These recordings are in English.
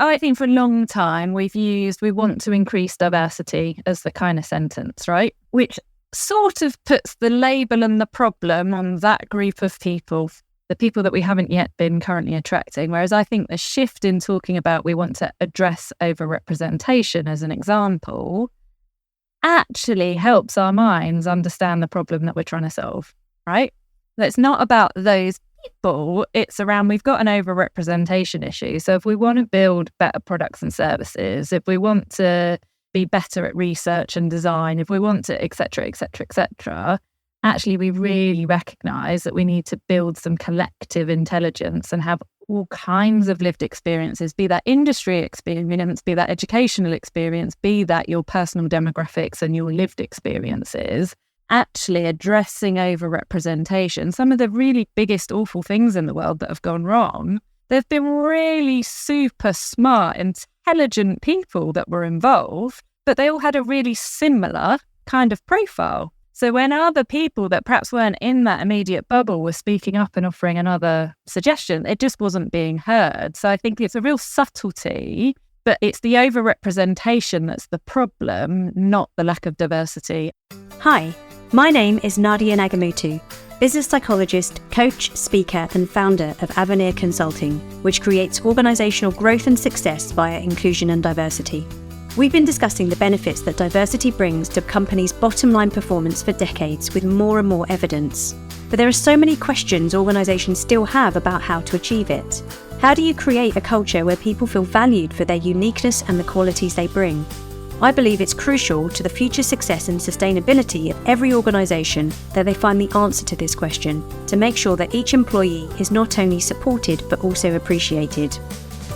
I think for a long time we've used, we want to increase diversity as the kind of sentence, right? Which sort of puts the label and the problem on that group of people, the people that we haven't yet been currently attracting. Whereas I think the shift in talking about we want to address overrepresentation as an example actually helps our minds understand the problem that we're trying to solve, right? It's not about those people, it's around we've got an overrepresentation issue. So if we want to build better products and services, if we want to be better at research and design, if we want to, et cetera, actually we really recognise that we need to build some collective intelligence and have all kinds of lived experiences, be that industry experience, be that educational experience, be that your personal demographics and your lived experiences, actually addressing overrepresentation. Some of the really biggest awful things in the world that have gone wrong, there've been really super smart, intelligent people that were involved, but they all had a really similar kind of profile. So when other people that perhaps weren't in that immediate bubble were speaking up and offering another suggestion, it just wasn't being heard. So I think it's a real subtlety, but it's the overrepresentation that's the problem, not the lack of diversity. Hi, my name is Nadia Nagamutu, business psychologist, coach, speaker, and founder of Avenir Consulting, which creates organisational growth and success via inclusion and diversity. We've been discussing the benefits that diversity brings to companies' bottom line performance for decades with more and more evidence. But there are so many questions organisations still have about how to achieve it. How do you create a culture where people feel valued for their uniqueness and the qualities they bring? I believe it's crucial to the future success and sustainability of every organisation that they find the answer to this question, to make sure that each employee is not only supported but also appreciated.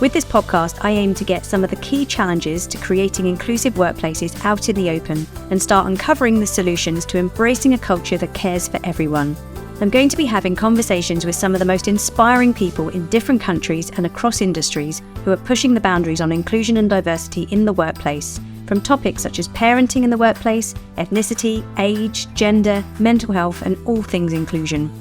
With this podcast, I aim to get some of the key challenges to creating inclusive workplaces out in the open and start uncovering the solutions to embracing a culture that cares for everyone. I'm going to be having conversations with some of the most inspiring people in different countries and across industries who are pushing the boundaries on inclusion and diversity in the workplace, from topics such as parenting in the workplace, ethnicity, age, gender, mental health, and all things inclusion.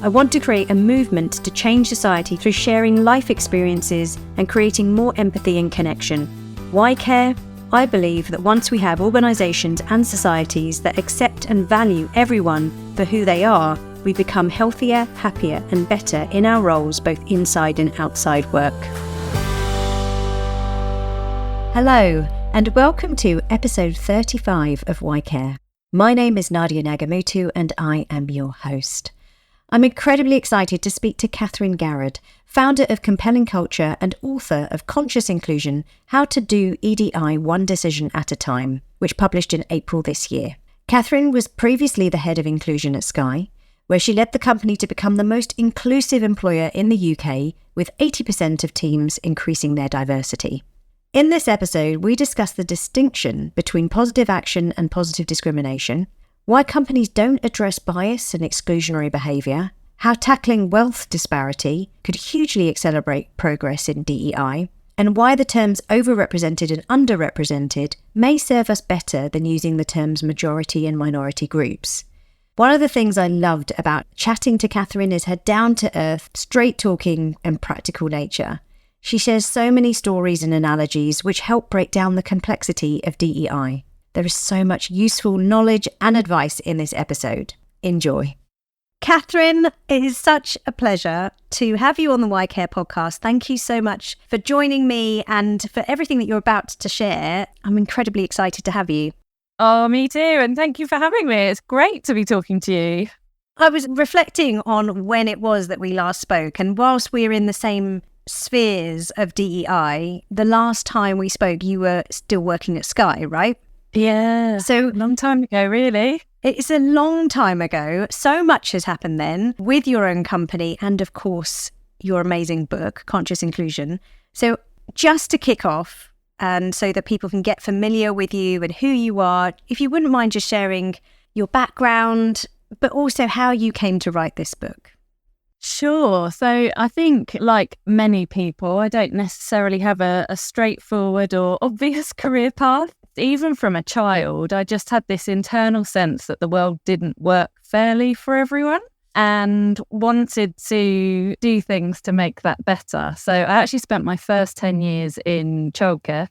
I want to create a movement to change society through sharing life experiences and creating more empathy and connection. Why care? I believe that once we have organisations and societies that accept and value everyone for who they are, we become healthier, happier, and better in our roles both inside and outside work. Hello, and welcome to episode 35 of Why Care. My name is Nadia Nagamutu, and I am your host. I'm incredibly excited to speak to Catherine Garrod, founder of Compelling Culture and author of Conscious Inclusion, How to Do EDI One Decision at a Time, which published in April this year. Catherine was previously the head of inclusion at Sky, where she led the company to become the most inclusive employer in the UK, with 80% of teams increasing their diversity. In this episode, we discuss the distinction between positive action and positive discrimination, why companies don't address bias and exclusionary behaviour, how tackling wealth disparity could hugely accelerate progress in DEI, and why the terms overrepresented and underrepresented may serve us better than using the terms majority and minority groups. One of the things I loved about chatting to Catherine is her down-to-earth, straight-talking and practical nature. She shares so many stories and analogies which help break down the complexity of DEI. There is so much useful knowledge and advice in this episode. Enjoy. Catherine, it is such a pleasure to have you on the Why Care podcast. Thank you so much for joining me and for everything that you're about to share. I'm incredibly excited to have you. Oh, me too. And thank you for having me. It's great to be talking to you. I was reflecting on when it was that we last spoke. And whilst we're in the same spheres of DEI, the last time we spoke, you were still working at Sky, right? Yeah. So a long time ago, really. It's a long time ago. So much has happened then with your own company and, of course, your amazing book, Conscious Inclusion. So just to kick off, and so that people can get familiar with you and who you are, if you wouldn't mind just sharing your background, but also how you came to write this book. Sure. So I think, like many people, I don't necessarily have a straightforward or obvious career path. Even from a child, I just had this internal sense that the world didn't work fairly for everyone. and wanted to do things to make that better. So I actually spent my first 10 years in childcare,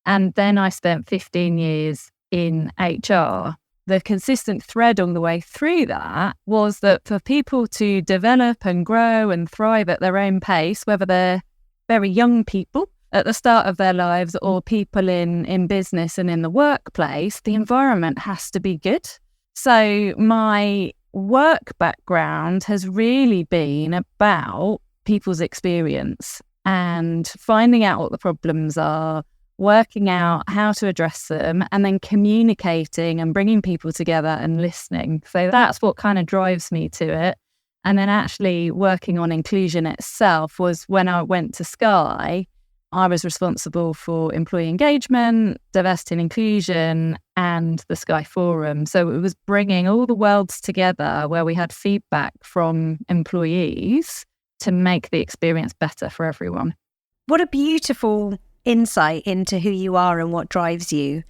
and then I spent 15 years in HR. The consistent thread on the way through that was that for people to develop and grow and thrive at their own pace, whether they're very young people at the start of their lives or people in business and in the workplace, the environment has to be good. So my work background has really been about people's experience and finding out what the problems are, working out how to address them, and then communicating and bringing people together and listening. So that's what kind of drives me to it. And then actually working on inclusion itself was when I went to Sky, I was responsible for employee engagement, diversity and inclusion, and the Sky Forum. So it was bringing all the worlds together where we had feedback from employees to make the experience better for everyone. What a beautiful insight into who you are and what drives you.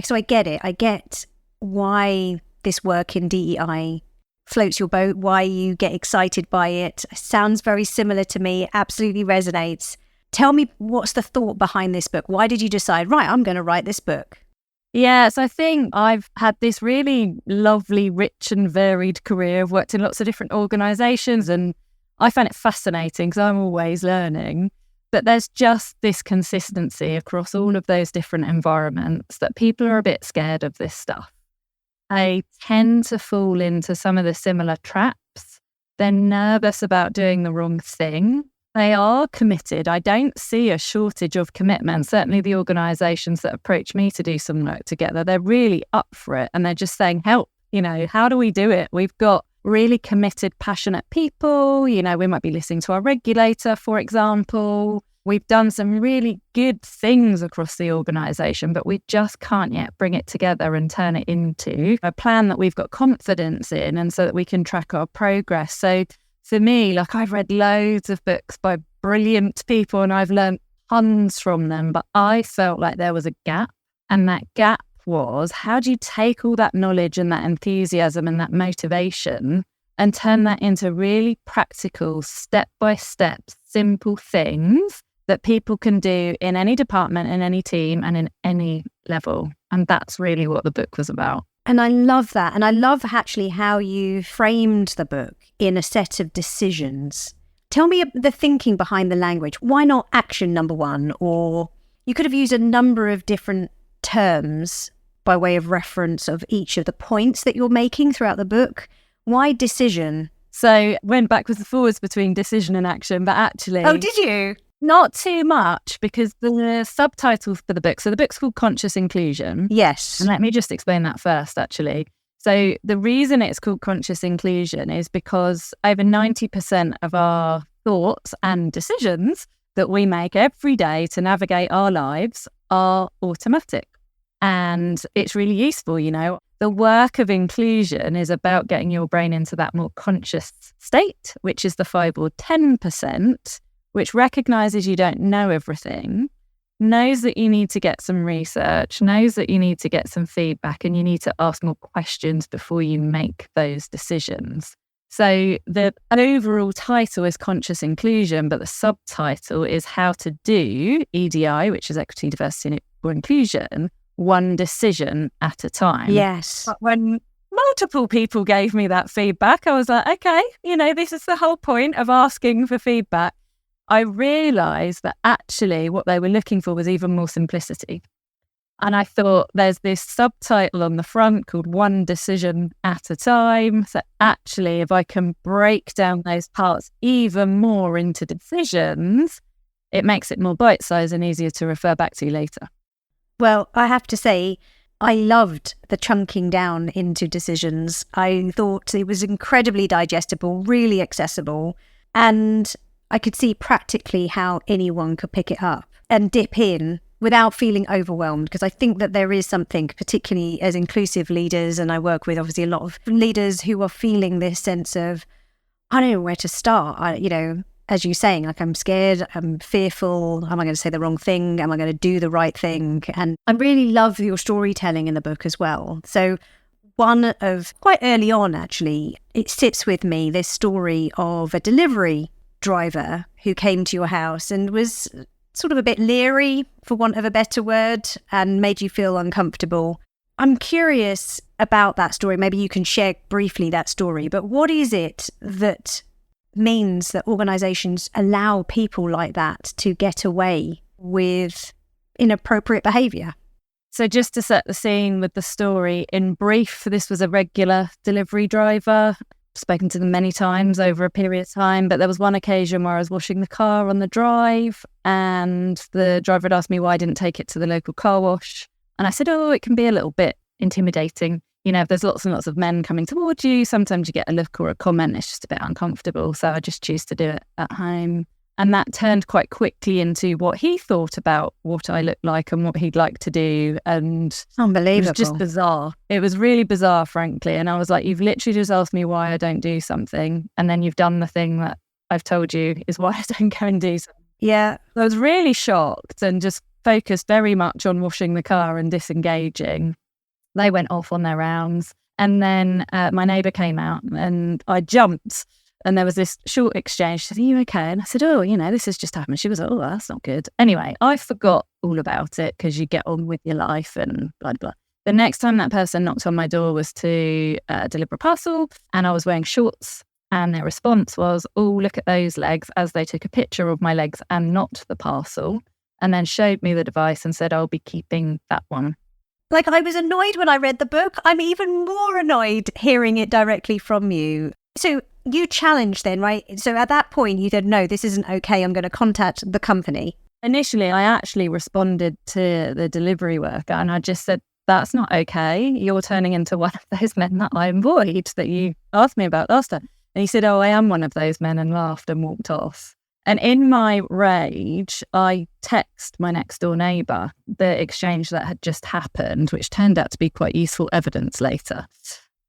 So I get it. I get why this work in DEI floats your boat, why you get excited by it. Sounds very similar to me, absolutely resonates. Tell me, what's the thought behind this book? Why did you decide, right, I'm going to write this book? Yes, I think I've had this really lovely, rich and varied career. I've worked in lots of different organisations, and I find it fascinating because I'm always learning. But there's just this consistency across all of those different environments that people are a bit scared of this stuff. They tend to fall into some of the similar traps. They're nervous about doing the wrong thing. They are committed. I don't see a shortage of commitment. Certainly the organisations that approach me to do some work together, they're really up for it. And they're just saying, help, how do we do it? We've got really committed, passionate people. We might be listening to our regulator, for example. We've done some really good things across the organisation, but we just can't yet bring it together and turn it into a plan that we've got confidence in, and so that we can track our progress. So for me, I've read loads of books by brilliant people and I've learned tons from them, but I felt like there was a gap. And that gap was, how do you take all that knowledge and that enthusiasm and that motivation and turn that into really practical, step-by-step, simple things that people can do in any department, in any team, and in any level. And that's really what the book was about. And I love that. And I love actually how you framed the book in a set of decisions. Tell me the thinking behind the language. Why not action number one? Or you could have used a number of different terms by way of reference of each of the points that you're making throughout the book. Why decision? So went backwards and forwards between decision and action, but actually... Oh, did you? Not too much, because the subtitle for the book, so the book's called Conscious Inclusion. Yes. And let me just explain that first, actually. So the reason it's called Conscious Inclusion is because over 90% of our thoughts and decisions that we make every day to navigate our lives are automatic. And it's really useful, The work of inclusion is about getting your brain into that more conscious state, which is the 5 or 10%, which recognises you don't know everything, knows that you need to get some research, knows that you need to get some feedback, and you need to ask more questions before you make those decisions. So the overall title is Conscious Inclusion, but the subtitle is How to Do EDI, which is Equity, Diversity or Inclusion, one decision at a time. Yes. But when multiple people gave me that feedback, I was like, okay, this is the whole point of asking for feedback. I realised that actually what they were looking for was even more simplicity. And I thought, there's this subtitle on the front called One Decision at a Time. So actually, if I can break down those parts even more into decisions, it makes it more bite-sized and easier to refer back to later. Well, I have to say, I loved the chunking down into decisions. I thought it was incredibly digestible, really accessible, and I could see practically how anyone could pick it up and dip in without feeling overwhelmed, because I think that there is something, particularly as inclusive leaders, and I work with obviously a lot of leaders who are feeling this sense of, I don't know where to start. As you're saying, I'm scared, I'm fearful, am I going to say the wrong thing? Am I going to do the right thing? And I really love your storytelling in the book as well. So one of, quite early on actually, it sits with me, this story of a delivery driver who came to your house and was sort of a bit leery, for want of a better word, and made you feel uncomfortable. I'm curious about that story. Maybe you can share briefly that story, but what is it that means that organisations allow people like that to get away with inappropriate behaviour? So just to set the scene with the story in brief, this was a regular delivery driver. Spoken to them many times over a period of time, but there was one occasion where I was washing the car on the drive and the driver had asked me why I didn't take it to the local car wash. And I said, it can be a little bit intimidating. You know, if there's lots and lots of men coming towards you, sometimes you get a look or a comment, it's just a bit uncomfortable. So I just choose to do it at home. And that turned quite quickly into what he thought about what I looked like and what he'd like to do. And unbelievable. It was just bizarre. It was really bizarre, frankly. And I was like, you've literally just asked me why I don't do something. And then you've done the thing that I've told you is why I don't go and do something. Yeah. I was really shocked and just focused very much on washing the car and disengaging. They went off on their rounds. And then my neighbour came out and I jumped. And there was this short exchange. She said, are you okay? And I said, this has just happened. She was like, that's not good. Anyway, I forgot all about it because you get on with your life and blah, blah. The next time that person knocked on my door was to deliver a parcel and I was wearing shorts. And their response was, look at those legs, as they took a picture of my legs and not the parcel. And then showed me the device and said, I'll be keeping that one. Like, I was annoyed when I read the book. I'm even more annoyed hearing it directly from you. So you challenged then, right? So at that point, you said, no, this isn't okay. I'm going to contact the company. Initially, I actually responded to the delivery worker and I just said, that's not okay. You're turning into one of those men that I employed that you asked me about last time. And he said, I am one of those men, and laughed and walked off. And in my rage, I text my next door neighbour the exchange that had just happened, which turned out to be quite useful evidence later.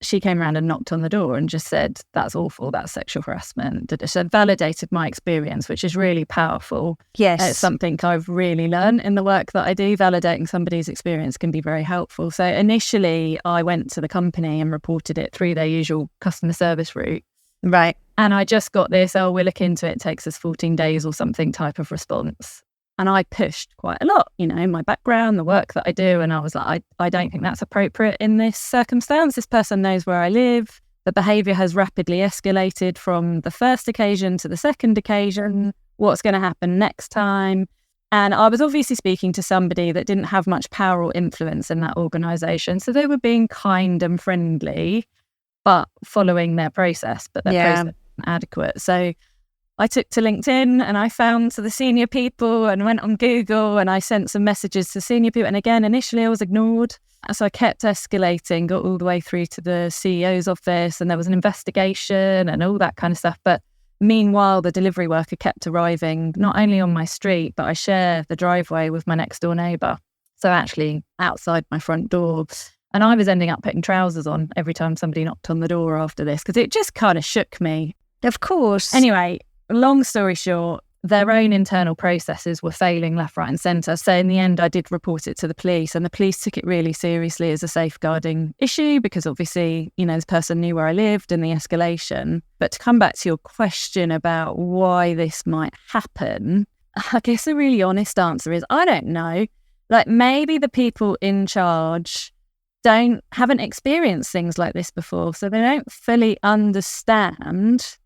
She came around and knocked on the door and just said, that's awful, that's sexual harassment. She validated my experience, which is really powerful. Yes. It's something I've really learned in the work that I do. Validating somebody's experience can be very helpful. So initially, I went to the company and reported it through their usual customer service route. Right. And I just got this, we'll look into it, it takes us 14 days or something type of response. And I pushed quite a lot, my background, the work that I do. And I was like, I don't think that's appropriate in this circumstance. This person knows where I live. The behaviour has rapidly escalated from the first occasion to the second occasion. What's going to happen next time? And I was obviously speaking to somebody that didn't have much power or influence in that organisation. So they were being kind and friendly, but following their process, but their process wasn't adequate. So I took to LinkedIn and I found the senior people and went on Google and I sent some messages to senior people. And again, initially I was ignored. So I kept escalating, got all the way through to the CEO's office and there was an investigation and all that kind of stuff. But meanwhile, the delivery worker kept arriving, not only on my street, but I share the driveway with my next door neighbour. So actually outside my front door. And I was ending up putting trousers on every time somebody knocked on the door after this because it just kind of shook me. Of course. Anyway, long story short, their own internal processes were failing left, right and centre. So in the end, I did report it to the police and the police took it really seriously as a safeguarding issue because obviously, this person knew where I lived and the escalation. But to come back to your question about why this might happen, I guess the really honest answer is I don't know. Like maybe the people in charge haven't experienced things like this before, so they don't fully understand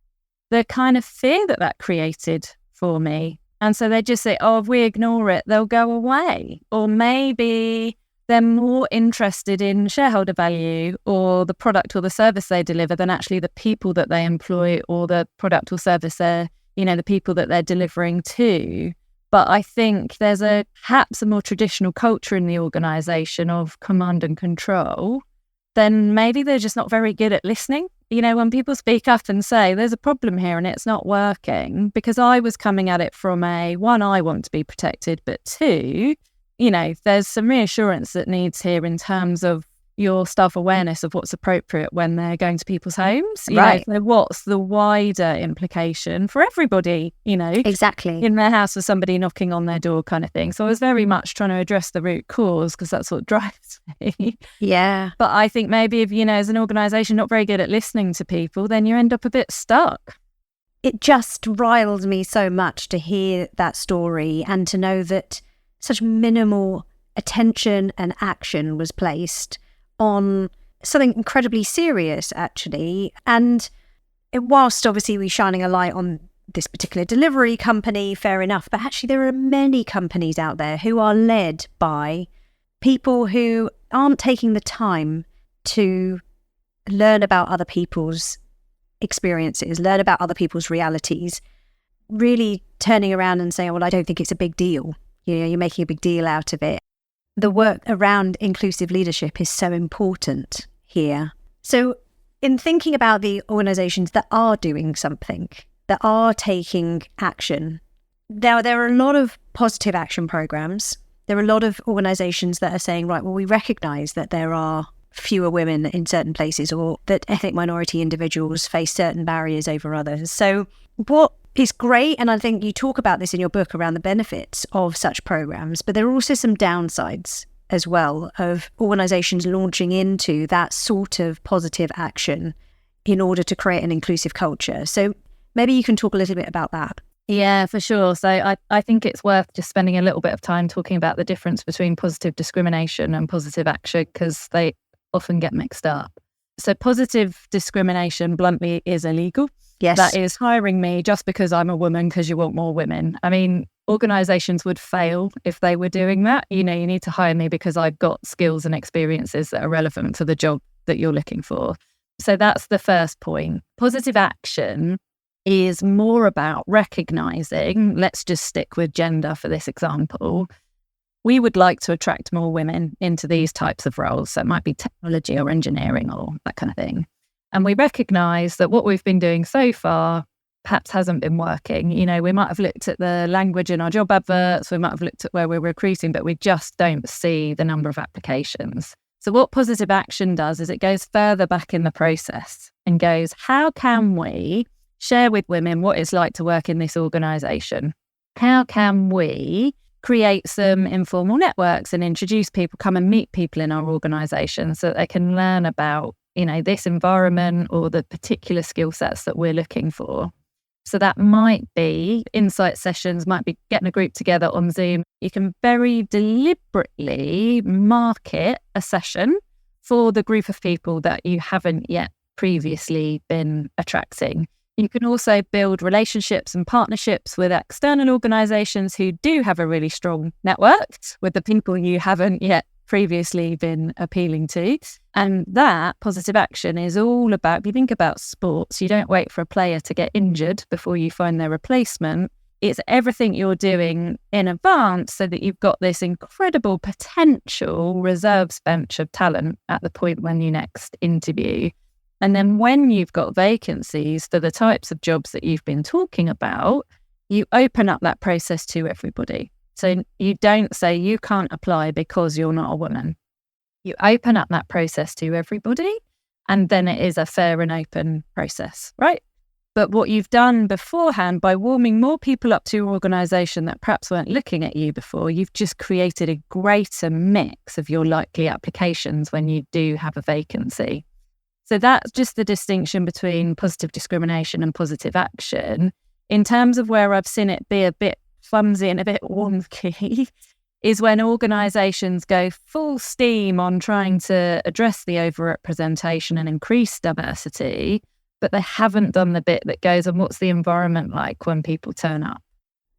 the kind of fear that created for me. And so they just say, if we ignore it, they'll go away. Or maybe they're more interested in shareholder value or the product or the service they deliver than actually the people that they employ or the product or service the people that they're delivering to. But I think there's perhaps a more traditional culture in the organisation of command and control. Then maybe they're just not very good at listening. When people speak up and say, there's a problem here and it's not working, because I was coming at it from one, I want to be protected, but two, there's some reassurance that needs here in terms of, your staff awareness of what's appropriate when they're going to people's homes. You Right. know, so what's the wider implication for everybody, you know, Exactly. in their house with somebody knocking on their door kind of thing. So I was very much trying to address the root cause because that's what drives me. Yeah. But I think maybe if, you know, as an organisation not very good at listening to people, then you end up a bit stuck. It just riled me so much to hear that story and to know that such minimal attention and action was placed on something incredibly serious, actually. And whilst obviously we're shining a light on this particular delivery company, fair enough, but actually there are many companies out there who are led by people who aren't taking the time to learn about other people's experiences, learn about other people's realities, really turning around and saying, well, I don't think it's a big deal. You know, you're making a big deal out of it. The work around inclusive leadership is so important here. So in thinking about the organisations that are doing something, that are taking action, now there are a lot of positive action programs. There are a lot of organisations that are saying, right, well, we recognise that there are fewer women in certain places or that ethnic minority individuals face certain barriers over others. So what is great, and I think you talk about this in your book around the benefits of such programs, but there are also some downsides as well of organisations launching into that sort of positive action in order to create an inclusive culture. So maybe you can talk a little bit about that. Yeah, for sure. So I think it's worth just spending a little bit of time talking about the difference between positive discrimination and positive action because they often get mixed up. So positive discrimination, bluntly, is illegal. Yes. That is hiring me just because I'm a woman because you want more women. I mean, organisations would fail if they were doing that. You know, you need to hire me because I've got skills and experiences that are relevant to the job that you're looking for. So that's the first point. Positive action is more about recognising, let's just stick with gender for this example, we would like to attract more women into these types of roles. So it might be technology or engineering or that kind of thing. And we recognise that what we've been doing so far perhaps hasn't been working. You know, we might have looked at the language in our job adverts, we might have looked at where we're recruiting, but we just don't see the number of applications. So what positive action does is it goes further back in the process and goes, how can we share with women what it's like to work in this organisation? How can we create some informal networks and introduce people, come and meet people in our organisation so that they can learn about, you know, this environment or the particular skill sets that we're looking for. So that might be insight sessions, might be getting a group together on Zoom. You can very deliberately market a session for the group of people that you haven't yet previously been attracting. You can also build relationships and partnerships with external organisations who do have a really strong network with the people you haven't yet previously been appealing to. And that positive action is all about, if you think about sports, you don't wait for a player to get injured before you find their replacement. It's everything you're doing in advance so that you've got this incredible potential reserves bench of talent at the point when you next interview. And then when you've got vacancies for the types of jobs that you've been talking about, you open up that process to everybody. So you don't say you can't apply because you're not a woman. You open up that process to everybody, and then it is a fair and open process, right? But what you've done beforehand by warming more people up to your organisation that perhaps weren't looking at you before, you've just created a greater mix of your likely applications when you do have a vacancy. So that's just the distinction between positive discrimination and positive action. In terms of where I've seen it be a bit clumsy and a bit wonky is when organisations go full steam on trying to address the overrepresentation and increase diversity, but they haven't done the bit that goes on what's the environment like when people turn up.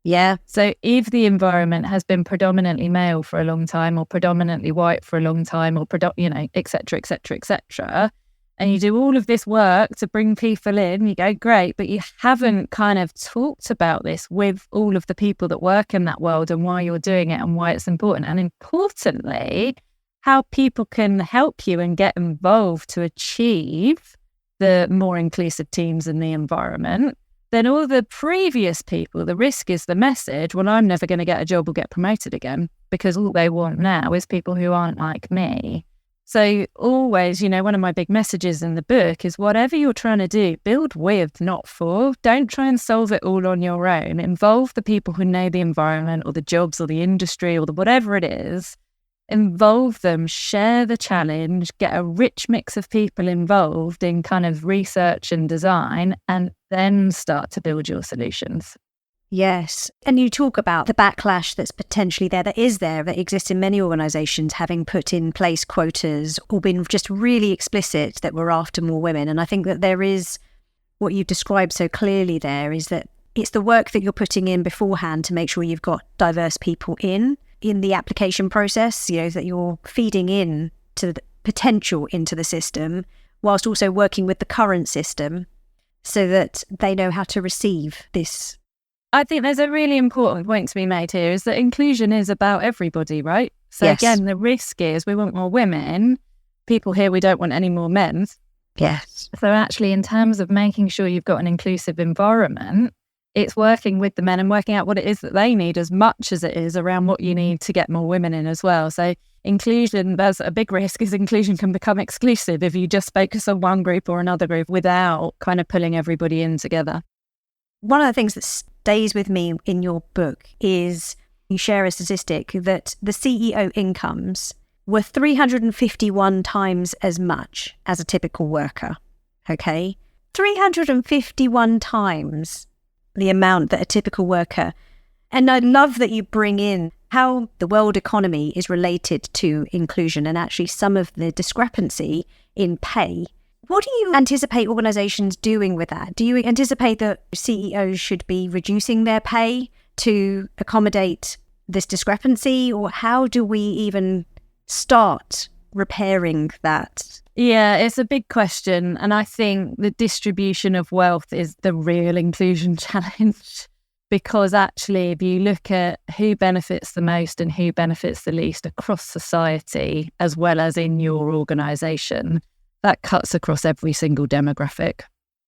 Yeah. So if the environment has been predominantly male for a long time or predominantly white for a long time or, et cetera, et cetera, et cetera, and you do all of this work to bring people in, you go, great, but you haven't kind of talked about this with all of the people that work in that world and why you're doing it and why it's important. And importantly, how people can help you and get involved to achieve the more inclusive teams in the environment. Then all the previous people, the risk is the message, well, I'm never going to get a job or get promoted again because all they want now is people who aren't like me. So always, one of my big messages in the book is whatever you're trying to do, build with, not for. Don't try and solve it all on your own. Involve the people who know the environment or the jobs or the industry or the whatever it is. Involve them, share the challenge, get a rich mix of people involved in kind of research and design, and then start to build your solutions. Yes. And you talk about the backlash that's potentially there, that exists in many organisations, having put in place quotas or been just really explicit that we're after more women. And I think that there is, what you've described so clearly there, is that it's the work that you're putting in beforehand to make sure you've got diverse people in the application process, that you're feeding in to the potential into the system, whilst also working with the current system so that they know how to receive this. I think there's a really important point to be made here, is that inclusion is about everybody, right? So Yes. Again, the risk is we want more women. People here, we don't want any more men. Yes. So actually, in terms of making sure you've got an inclusive environment, it's working with the men and working out what it is that they need as much as it is around what you need to get more women in as well. So inclusion, there's a big risk, is inclusion can become exclusive if you just focus on one group or another group without kind of pulling everybody in together. One of the things that stays with me in your book is you share a statistic that the CEO incomes were 351 times as much as a typical worker. Okay? 351 times the amount that a typical worker. And I love that you bring in how the world economy is related to inclusion and actually some of the discrepancy in pay. What do you anticipate organisations doing with that? Do you anticipate that CEOs should be reducing their pay to accommodate this discrepancy? Or how do we even start repairing that? Yeah, it's a big question. And I think the distribution of wealth is the real inclusion challenge. Because actually, if you look at who benefits the most and who benefits the least across society, as well as in your organisation, that cuts across every single demographic.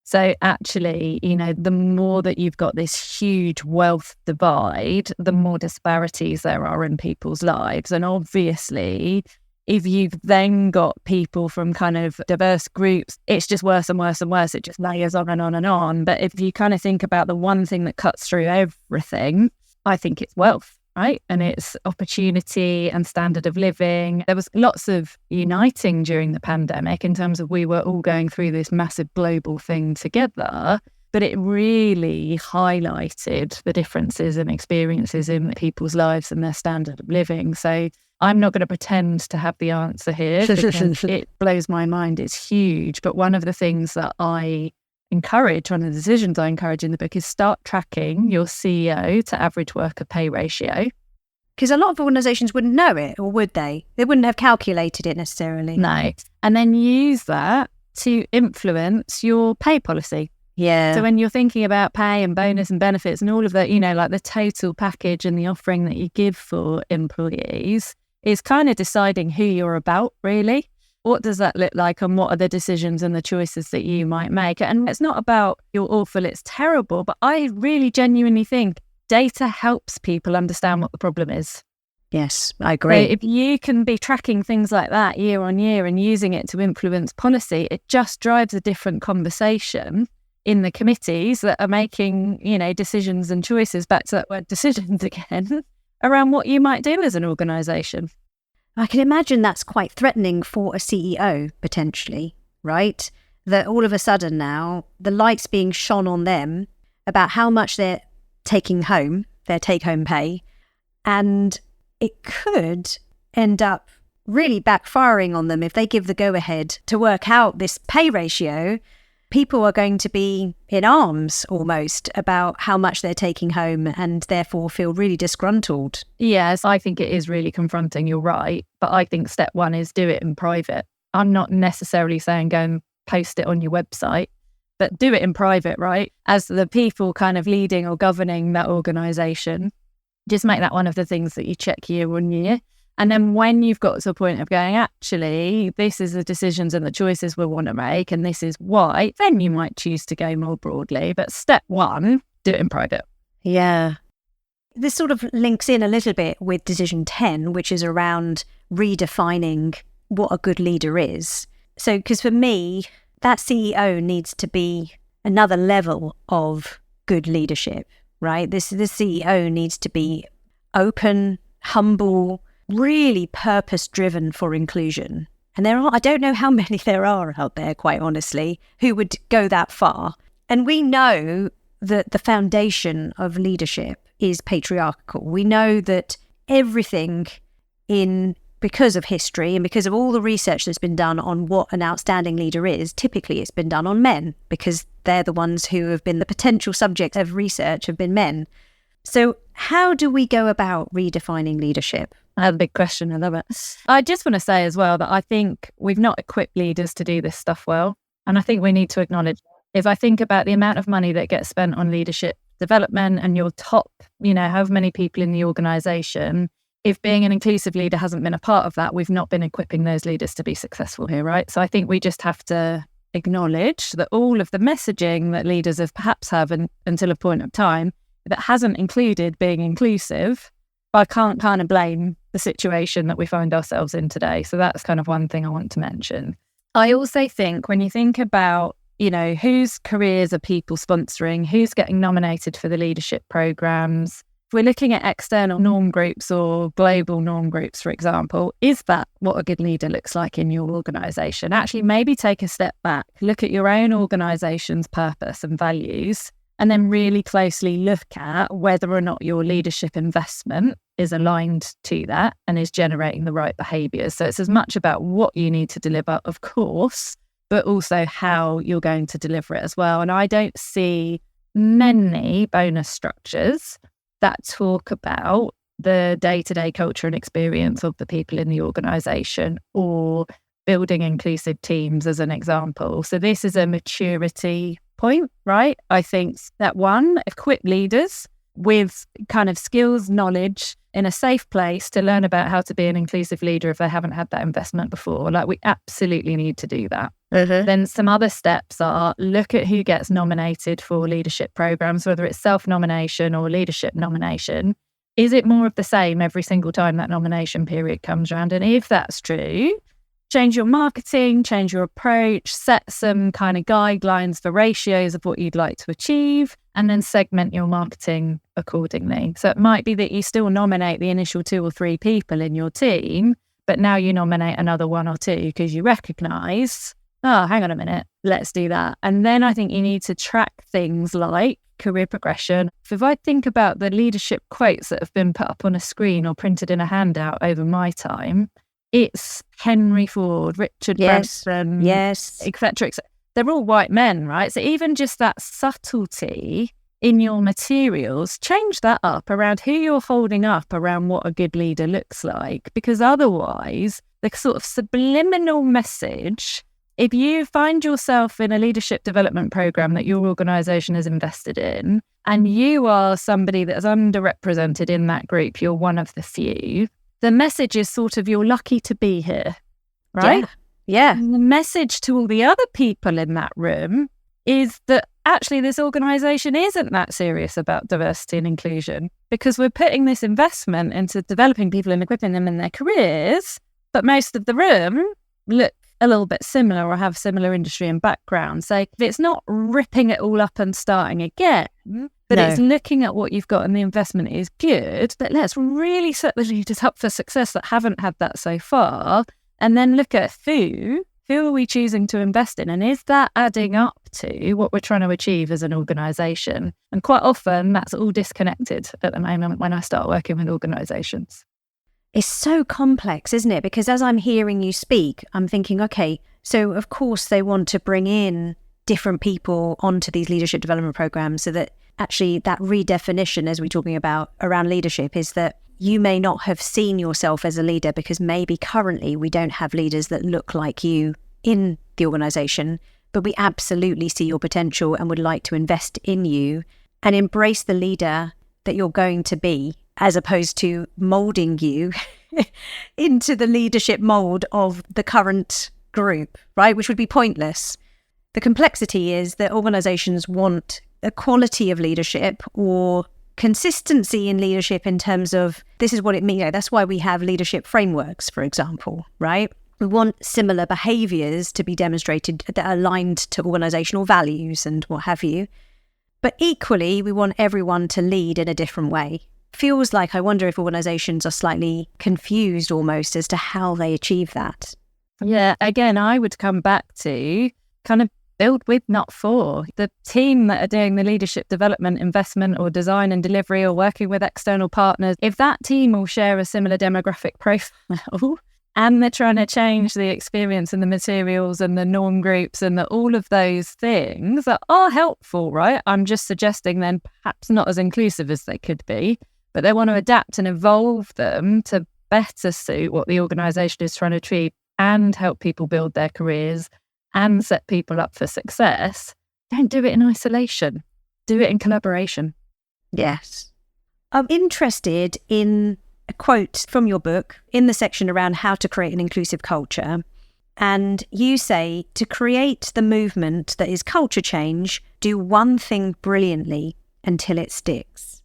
So actually, the more that you've got this huge wealth divide, the more disparities there are in people's lives. And obviously, if you've then got people from kind of diverse groups, it's just worse and worse and worse. It just layers on and on and on. But if you kind of think about the one thing that cuts through everything, I think it's wealth, right? And it's opportunity and standard of living. There was lots of uniting during the pandemic in terms of we were all going through this massive global thing together. But it really highlighted the differences and experiences in people's lives and their standard of living. So I'm not going to pretend to have the answer here because it blows my mind. It's huge. But one of the things that I encourage, one of the decisions I encourage in the book is start tracking your CEO to average worker pay ratio. Because a lot of organisations wouldn't know it, or would they? They wouldn't have calculated it necessarily. No. And then use that to influence your pay policy. Yeah. So when you're thinking about pay and bonus and benefits and all of that, like the total package and the offering that you give for employees is kind of deciding who you're about, really. What does that look like and what are the decisions and the choices that you might make? And it's not about you're awful, it's terrible, but I really genuinely think data helps people understand what the problem is. Yes, I agree. So if you can be tracking things like that year on year and using it to influence policy, it just drives a different conversation in the committees that are making, decisions and choices, back to that word decisions again, around what you might do as an organisation. I can imagine that's quite threatening for a CEO, potentially, right? That all of a sudden now, the light's being shone on them about how much they're taking home, their take-home pay, and it could end up really backfiring on them if they give the go-ahead to work out this pay ratio. People are going to be in arms almost about how much they're taking home and therefore feel really disgruntled. Yes, I think it is really confronting, you're right. But I think step one is do it in private. I'm not necessarily saying go and post it on your website, but do it in private, right? As the people kind of leading or governing that organisation, just make that one of the things that you check year on year. And then when you've got to a point of going, actually, this is the decisions and the choices we want to make, and this is why, then you might choose to go more broadly. But step one, do it in private. Yeah. This sort of links in a little bit with decision 10, which is around redefining what a good leader is. So, because for me, that CEO needs to be another level of good leadership, right? The CEO needs to be open, humble, really purpose-driven for inclusion. And I don't know how many there are out there, quite honestly, who would go that far. And we know that the foundation of leadership is patriarchal. We know that everything because of history and because of all the research that's been done on what an outstanding leader is, typically it's been done on men because they're the ones who have been the potential subjects of research have been men. So how do we go about redefining leadership? That's a big question. I love it. I just want to say as well that I think we've not equipped leaders to do this stuff well. And I think we need to acknowledge that. If I think about the amount of money that gets spent on leadership development and your top, however many people in the organisation, if being an inclusive leader hasn't been a part of that, we've not been equipping those leaders to be successful here, right? So I think we just have to acknowledge that all of the messaging that leaders have perhaps until a point of time that hasn't included being inclusive, I can't kind of blame the situation that we find ourselves in today. So that's kind of one thing I want to mention. I also think when you think about, whose careers are people sponsoring, who's getting nominated for the leadership programs, we're looking at external norm groups or global norm groups, for example, is that what a good leader looks like in your organisation? Actually, maybe take a step back, look at your own organisation's purpose and values, and then really closely look at whether or not your leadership investment is aligned to that and is generating the right behaviours. So it's as much about what you need to deliver, of course, but also how you're going to deliver it as well. And I don't see many bonus structures that talk about the day-to-day culture and experience of the people in the organisation or building inclusive teams as an example. So this is a maturity point, right? I think that equip leaders with kind of skills, knowledge in a safe place to learn about how to be an inclusive leader if they haven't had that investment before. Like we absolutely need to do that. Then some other steps are look at who gets nominated for leadership programs, whether it's self-nomination or leadership nomination. Is it more of the same every single time that nomination period comes around? And if that's true, change your marketing, change your approach, set some kind of guidelines for ratios of what you'd like to achieve, and then segment your marketing accordingly. So it might be that you still nominate the initial 2 or 3 people in your team, but now you nominate another 1 or 2 because you recognise, hang on a minute, let's do that. And then I think you need to track things like career progression. If I think about the leadership quotes that have been put up on a screen or printed in a handout over my time, it's Henry Ford, Richard Branson, etc. They're all white men, right? So even just that subtlety in your materials, change that up around who you're holding up around what a good leader looks like. Because otherwise, the sort of subliminal message, if you find yourself in a leadership development program that your organisation is invested in, and you are somebody that's underrepresented in that group, you're one of the few, the message is sort of you're lucky to be here, right? Yeah. And the message to all the other people in that room is that actually this organisation isn't that serious about diversity and inclusion because we're putting this investment into developing people and equipping them in their careers, but most of the room look a little bit similar or have similar industry and background. So it's not ripping it all up and starting again, but it's looking at what you've got and the investment is good, but let's really set the leaders up for success that haven't had that so far, and then look at who are we choosing to invest in, and is that adding up to what we're trying to achieve as an organisation? And quite often that's all disconnected at the moment when I start working with organisations. It's so complex, isn't it? Because as I'm hearing you speak, I'm thinking, okay, so of course they want to bring in different people onto these leadership development programs so that actually that redefinition, as we're talking about around leadership, is that you may not have seen yourself as a leader because maybe currently we don't have leaders that look like you in the organisation, but we absolutely see your potential and would like to invest in you and embrace the leader that you're going to be, as opposed to moulding you into the leadership mould of the current group, right? Which would be pointless. The complexity is that organisations want a quality of leadership or consistency in leadership in terms of this is what it means. That's why we have leadership frameworks, for example, right? We want similar behaviours to be demonstrated that are aligned to organisational values and what have you. But equally, we want everyone to lead in a different way. Feels like I wonder if organisations are slightly confused almost as to how they achieve that. Yeah, again, I would come back to kind of build with, not for. The team that are doing the leadership development, investment or design and delivery or working with external partners, if that team all share a similar demographic profile and they're trying to change the experience and the materials and the norm groups and all of those things that are helpful, right? I'm just suggesting then perhaps not as inclusive as they could be, but they want to adapt and evolve them to better suit what the organisation is trying to achieve and help people build their careers and set people up for success. Don't do it in isolation. Do it in collaboration. Yes. I'm interested in a quote from your book in the section around how to create an inclusive culture. And you say, to create the movement that is culture change, do one thing brilliantly until it sticks.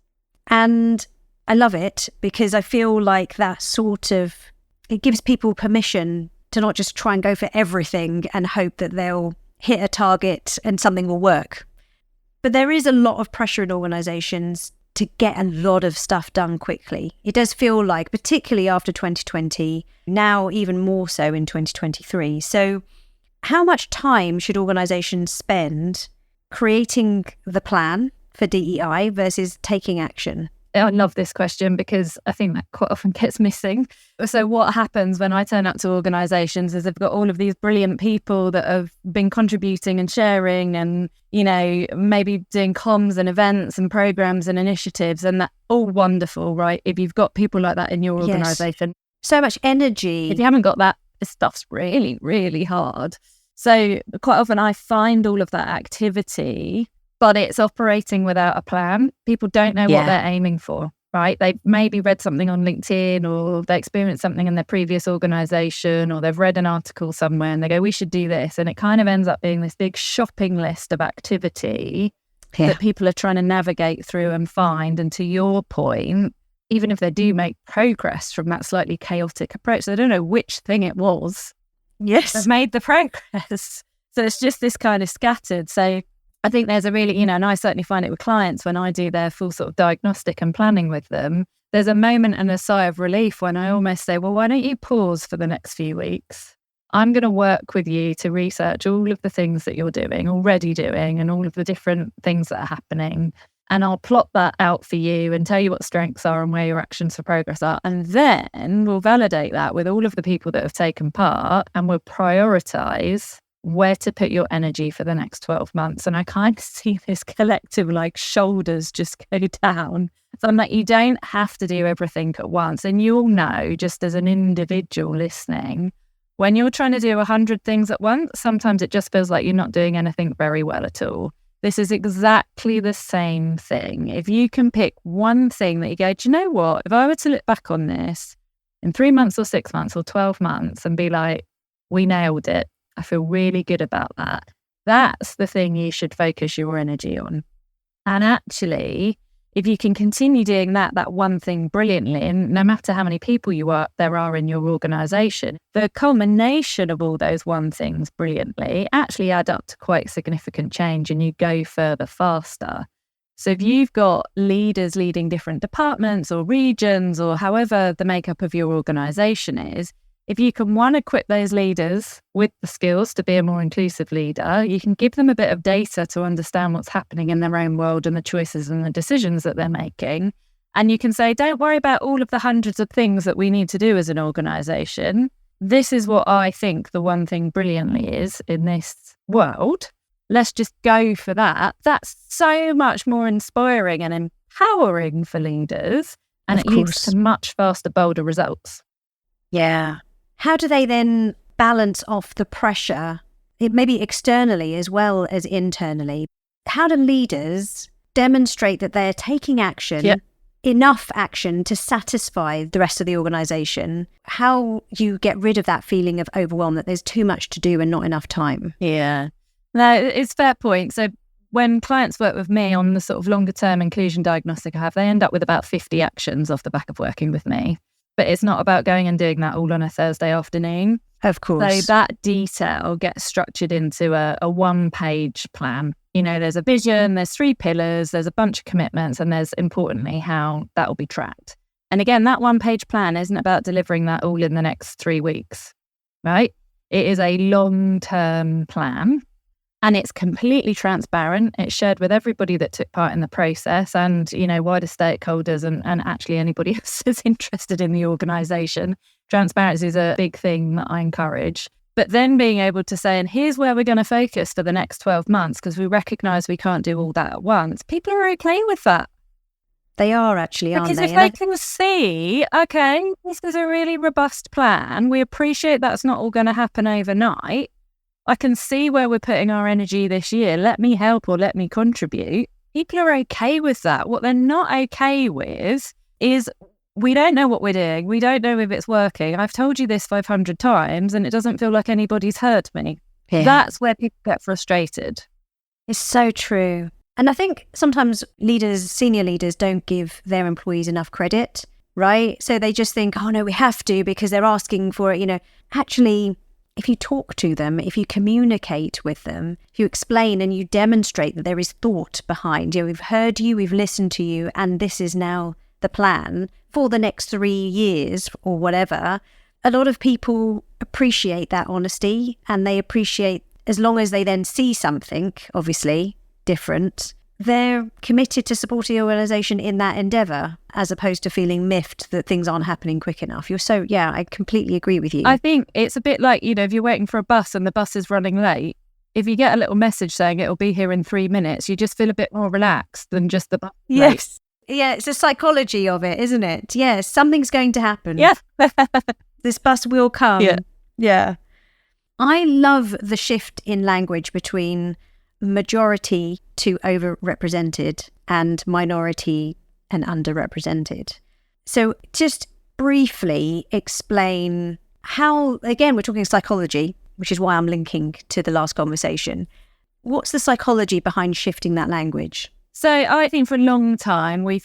And I love it because I feel like it gives people permission to not just try and go for everything and hope that they'll hit a target and something will work. But there is a lot of pressure in organisations to get a lot of stuff done quickly. It does feel like, particularly after 2020, now even more so in 2023. So how much time should organisations spend creating the plan for DEI versus taking action? I love this question because I think that quite often gets missing. So what happens when I turn up to organisations is they've got all of these brilliant people that have been contributing and sharing and, maybe doing comms and events and programmes and initiatives, and that's all wonderful, right? If you've got people like that in your organisation. So much energy. If you haven't got that, this stuff's really, really hard. So quite often I find all of that activity, but it's operating without a plan. People don't know what they're aiming for, right? They've maybe read something on LinkedIn or they experienced something in their previous organisation or they've read an article somewhere and they go, we should do this. And it kind of ends up being this big shopping list of activity that people are trying to navigate through and find. And to your point, even if they do make progress from that slightly chaotic approach, they don't know which thing it was. Yes. They've made the progress. So it's just this kind of scattered. So I think there's a really, and I certainly find it with clients when I do their full sort of diagnostic and planning with them, there's a moment and a sigh of relief when I almost say, well, why don't you pause for the next few weeks? I'm going to work with you to research all of the things that you're already doing and all of the different things that are happening. And I'll plot that out for you and tell you what strengths are and where your actions for progress are. And then we'll validate that with all of the people that have taken part and we'll prioritise where to put your energy for the next 12 months. And I kind of see this collective shoulders just go down. So I'm like, you don't have to do everything at once. And you'll know, just as an individual listening, when you're trying to do 100 things at once, sometimes it just feels like you're not doing anything very well at all. This is exactly the same thing. If you can pick one thing that you go, do you know what? If I were to look back on this in 3 months or 6 months or 12 months and be like, we nailed it. I feel really good about that. That's the thing you should focus your energy on. And actually, if you can continue doing that one thing brilliantly, and no matter how many people there are in your organisation, the culmination of all those one things brilliantly actually add up to quite significant change and you go further faster. So if you've got leaders leading different departments or regions or however the makeup of your organisation is, if you can, equip those leaders with the skills to be a more inclusive leader, you can give them a bit of data to understand what's happening in their own world and the choices and the decisions that they're making. And you can say, don't worry about all of the hundreds of things that we need to do as an organisation. This is what I think the one thing brilliantly is in this world. Let's just go for that. That's so much more inspiring and empowering for leaders. And it leads to much faster, bolder results. Yeah. How do they then balance off the pressure, maybe externally as well as internally? How do leaders demonstrate that they're taking action, enough action to satisfy the rest of the organisation? How you get rid of that feeling of overwhelm, that there's too much to do and not enough time? Yeah. No, it's a fair point. So when clients work with me on the sort of longer term inclusion diagnostic I have, they end up with about 50 actions off the back of working with me. But it's not about going and doing that all on a Thursday afternoon. Of course. So that detail gets structured into a one-page plan. There's a vision, there's 3 pillars, there's a bunch of commitments, and there's, importantly, how that will be tracked. And again, that one-page plan isn't about delivering that all in the next 3 weeks, right? It is a long-term plan, and it's completely transparent. It's shared with everybody that took part in the process and, wider stakeholders and actually anybody else who's interested in the organisation. Transparency is a big thing that I encourage. But then being able to say, and here's where we're going to focus for the next 12 months, because we recognise we can't do all that at once. People are okay with that. They are actually, aren't they? Because if they can see, okay, this is a really robust plan, we appreciate that's not all going to happen overnight. I can see where we're putting our energy this year. Let me help or let me contribute. People are okay with that. What they're not okay with is we don't know what we're doing. We don't know if it's working. I've told you this 500 times and it doesn't feel like anybody's heard me. Yeah. That's where people get frustrated. It's so true. And I think sometimes senior leaders don't give their employees enough credit, right? So they just think, oh no, we have to because they're asking for it. Actually, if you talk to them, if you communicate with them, if you explain and you demonstrate that there is thought behind, we've heard you, we've listened to you, and this is now the plan for the next 3 years or whatever, a lot of people appreciate that honesty, and they appreciate, as long as they then see something, obviously, different, they're committed to supporting the organisation in that endeavour, as opposed to feeling miffed that things aren't happening quick enough. I completely agree with you. I think it's a bit like, if you're waiting for a bus and the bus is running late, if you get a little message saying it'll be here in 3 minutes, you just feel a bit more relaxed than just the bus. Yes. Late. Yeah, it's the psychology of it, isn't it? Yes, something's going to happen. Yeah. This bus will come. Yeah. I love the shift in language between majority to overrepresented and minority and underrepresented. So just briefly explain how, again, we're talking psychology, which is why I'm linking to the last conversation. What's the psychology behind shifting that language? So I think for a long time we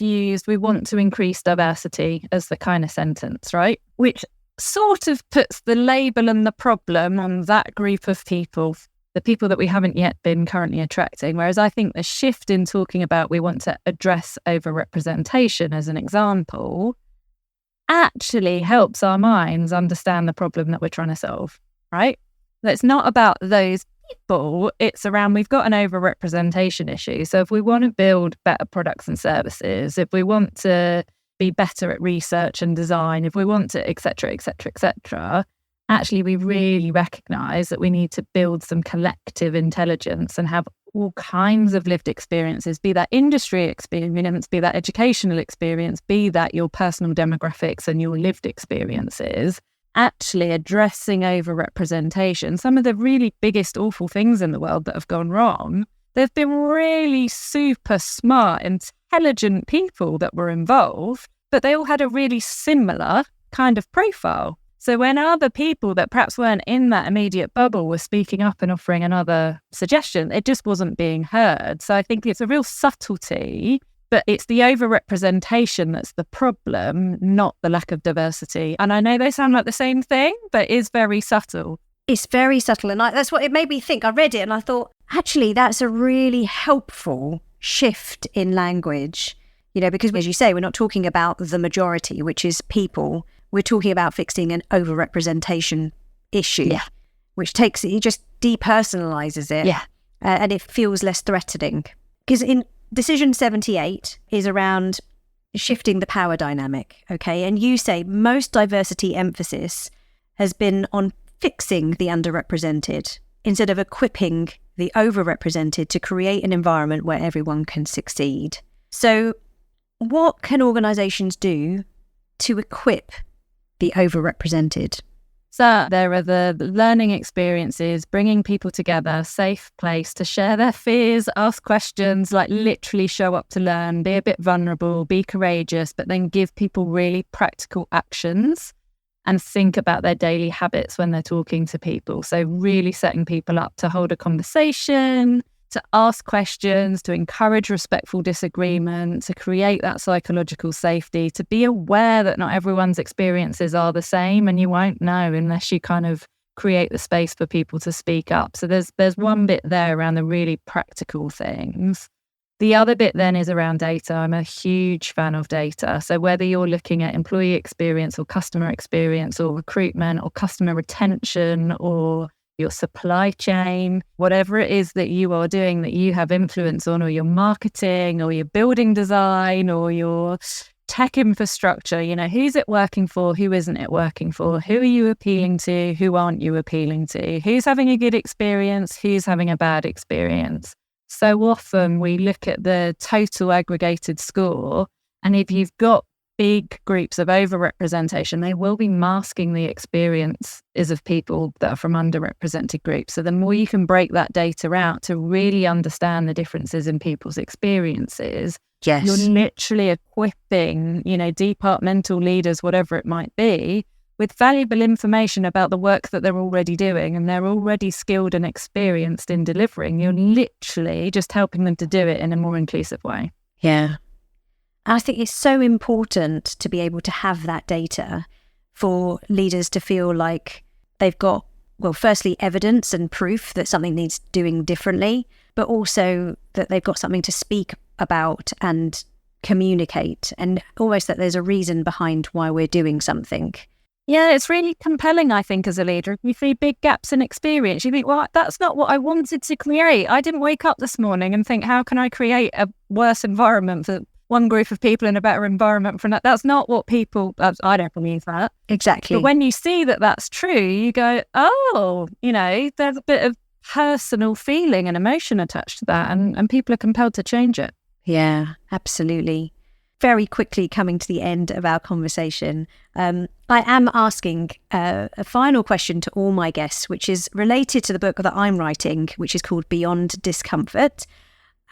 want to increase diversity as the kind of sentence, right? Which sort of puts the label and the problem on that group of people, the people that we haven't yet been currently attracting. Whereas I think the shift in talking about we want to address overrepresentation as an example actually helps our minds understand the problem that we're trying to solve, right? It's not about those people, it's around we've got an overrepresentation issue. So if we want to build better products and services, if we want to be better at research and design, if we want to, et cetera, actually we really recognise that we need to build some collective intelligence and have all kinds of lived experiences, be that industry experience, be that educational experience, be that your personal demographics and your lived experiences. Actually addressing overrepresentation, some of the really biggest awful things in the world that have gone wrong, there've been really super smart, intelligent people that were involved, but they all had a really similar kind of profile. So when other people that perhaps weren't in that immediate bubble were speaking up and offering another suggestion, it just wasn't being heard. So I think it's a real subtlety, but it's the overrepresentation that's the problem, not the lack of diversity. And I know they sound like the same thing, but it's very subtle. It's very subtle. And that's what it made me think. I read it and I thought, actually, that's a really helpful shift in language. Because as you say, we're not talking about the majority, which is people. We're talking about fixing an overrepresentation issue, which it just depersonalizes it. And it feels less threatening. Because in Decision 78 is around shifting the power dynamic, okay? And you say most diversity emphasis has been on fixing the underrepresented instead of equipping the overrepresented to create an environment where everyone can succeed. So what can organisations do to equip the overrepresented? So there are the learning experiences, bringing people together, safe place to share their fears, ask questions, like literally show up to learn, be a bit vulnerable, be courageous, but then give people really practical actions and think about their daily habits when they're talking to people. So really setting people up to hold a conversation, to ask questions, to encourage respectful disagreement, to create that psychological safety, to be aware that not everyone's experiences are the same, and you won't know unless you kind of create the space for people to speak up. So there's one bit there around the really practical things. The other bit then is around data. I'm a huge fan of data. So whether you're looking at employee experience or customer experience or recruitment or customer retention or your supply chain, whatever it is that you are doing that you have influence on, or your marketing or your building design or your tech infrastructure, who's it working for? Who isn't it working for? Who are you appealing to? Who aren't you appealing to? Who's having a good experience? Who's having a bad experience? So often we look at the total aggregated score, and if you've got big groups of overrepresentation, they will be masking the experiences of people that are from underrepresented groups. So the more you can break that data out to really understand the differences in people's experiences, yes, you're literally equipping, departmental leaders, whatever it might be, with valuable information about the work that they're already doing, and they're already skilled and experienced in delivering. You're literally just helping them to do it in a more inclusive way. Yeah. I think it's so important to be able to have that data for leaders to feel like they've got, well, firstly, evidence and proof that something needs doing differently, but also that they've got something to speak about and communicate, and almost that there's a reason behind why we're doing something. Yeah, it's really compelling, I think, as a leader. If you see big gaps in experience, you think, well, that's not what I wanted to create. I didn't wake up this morning and think, how can I create a worse environment for one group of people and a better environment for another? That's not what people, I don't believe that. Exactly. But when you see that that's true, you go, oh, there's a bit of personal feeling and emotion attached to that, and people are compelled to change it. Yeah, absolutely. Very quickly coming to the end of our conversation, I am asking a final question to all my guests, which is related to the book that I'm writing, which is called Beyond Discomfort.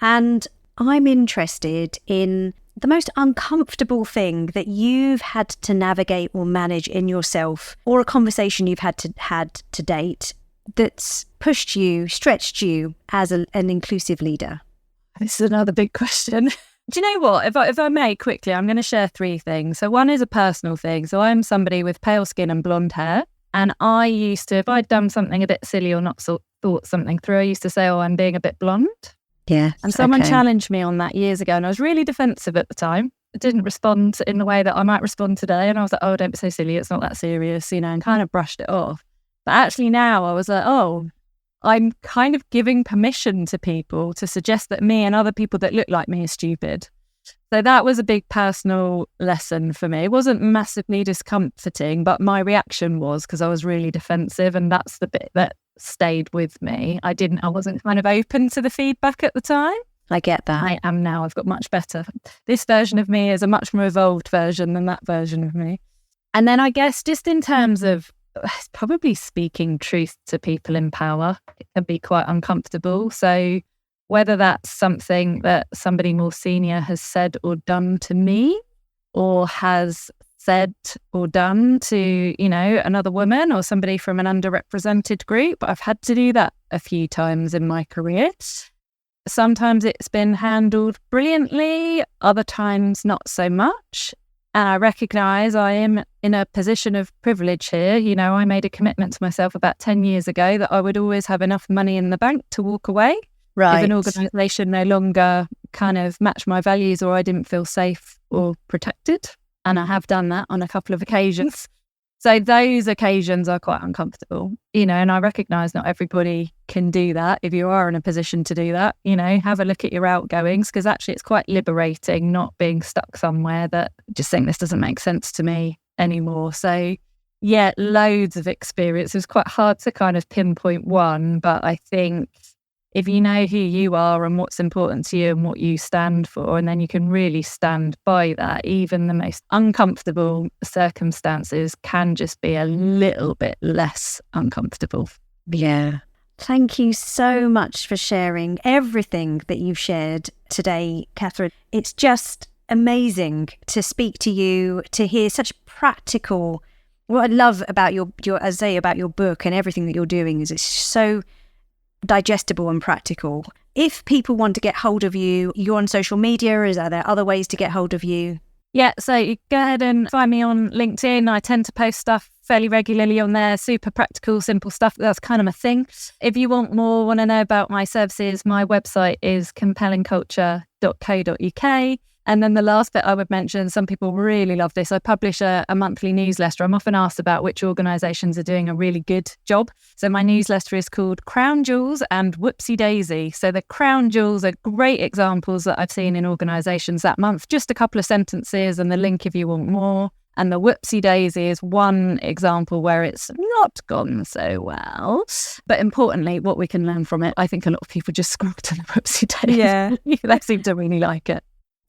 And I'm interested in the most uncomfortable thing that you've had to navigate or manage in yourself, or a conversation you've had to date that's pushed you, stretched you as an inclusive leader. This is another big question. Do you know what? If I may quickly, I'm going to share 3 things. So one is a personal thing. So I'm somebody with pale skin and blonde hair. And I used to, if I'd done something a bit silly or not thought something through, I used to say, oh, I'm being a bit blonde. Yeah. And someone challenged me on that years ago, and I was really defensive at the time. I didn't respond in the way that I might respond today. And I was like, oh, don't be so silly. It's not that serious, and kind of brushed it off. But actually now I was like, oh, I'm kind of giving permission to people to suggest that me and other people that look like me are stupid. So that was a big personal lesson for me. It wasn't massively discomforting, but my reaction was because I was really defensive, and that's the bit that stayed with me. I wasn't kind of open to the feedback at the time. I get that. I am now. I've got much better. This version of me is a much more evolved version than that version of me. And then I guess just in terms of probably speaking truth to people in power, it can be quite uncomfortable. So whether that's something that somebody more senior has said or done to me, or has said or done to, another woman or somebody from an underrepresented group, I've had to do that a few times in my career. Sometimes it's been handled brilliantly, other times not so much. And I recognise I am in a position of privilege here. I made a commitment to myself about 10 years ago that I would always have enough money in the bank to walk away. Right. If an organisation no longer kind of matched my values, or I didn't feel safe or protected. And I have done that on a couple of occasions. So those occasions are quite uncomfortable, and I recognise not everybody can do that. If you are in a position to do that, have a look at your outgoings, because actually it's quite liberating not being stuck somewhere that just think this doesn't make sense to me anymore. So yeah, loads of experience. It's quite hard to kind of pinpoint one, but I think if you know who you are and what's important to you and what you stand for, and then you can really stand by that, even the most uncomfortable circumstances can just be a little bit less uncomfortable. Yeah. Thank you so much for sharing everything that you've shared today, Catherine. It's just amazing to speak to you, to hear such practical. What I love about your about your book and everything that you're doing is it's so digestible and practical. If people want to get hold of you, you're on social media. Are there other ways to get hold of you? Yeah, so you go ahead and find me on LinkedIn. I tend to post stuff fairly regularly on there. Super practical, simple stuff. That's kind of my thing. If you want to know about my services, my website is compellingculture.co.uk. And then the last bit I would mention, some people really love this. I publish a monthly newsletter. I'm often asked about which organisations are doing a really good job. So my newsletter is called Crown Jewels and Whoopsie Daisy. So the Crown Jewels are great examples that I've seen in organisations that month. Just a couple of sentences and the link if you want more. And the Whoopsie Daisy is one example where it's not gone so well. But importantly, what we can learn from it, I think a lot of people just scroll to the Whoopsie Daisy. Yeah. They seem to really like it.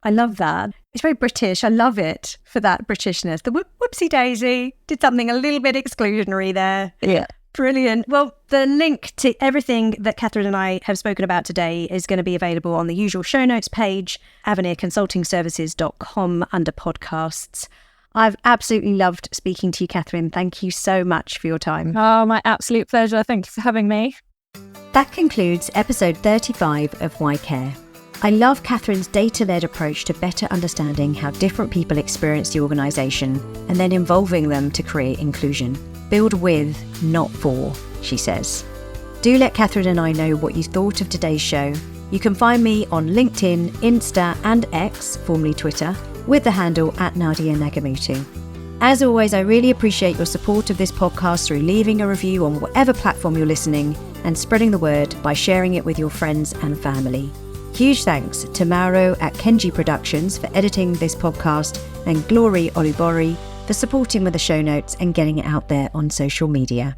I love that. It's very British. I love it for that Britishness. The whoopsie daisy did something a little bit exclusionary there. Yeah. Brilliant. Well, the link to everything that Catherine and I have spoken about today is going to be available on the usual show notes page, avenirconsultingservices.com under podcasts. I've absolutely loved speaking to you, Catherine. Thank you so much for your time. Oh, my absolute pleasure. Thank you for having me. That concludes episode 35 of Why Care. I love Catherine's data-led approach to better understanding how different people experience the organisation and then involving them to create inclusion. Build with, not for, she says. Do let Catherine and I know what you thought of today's show. You can find me on LinkedIn, Insta and X, formerly Twitter, with the handle @NadiaNagamutu. As always, I really appreciate your support of this podcast through leaving a review on whatever platform you're listening and spreading the word by sharing it with your friends and family. Huge thanks to Mauro at Kenji Productions for editing this podcast and Glory Olubori for supporting with the show notes and getting it out there on social media.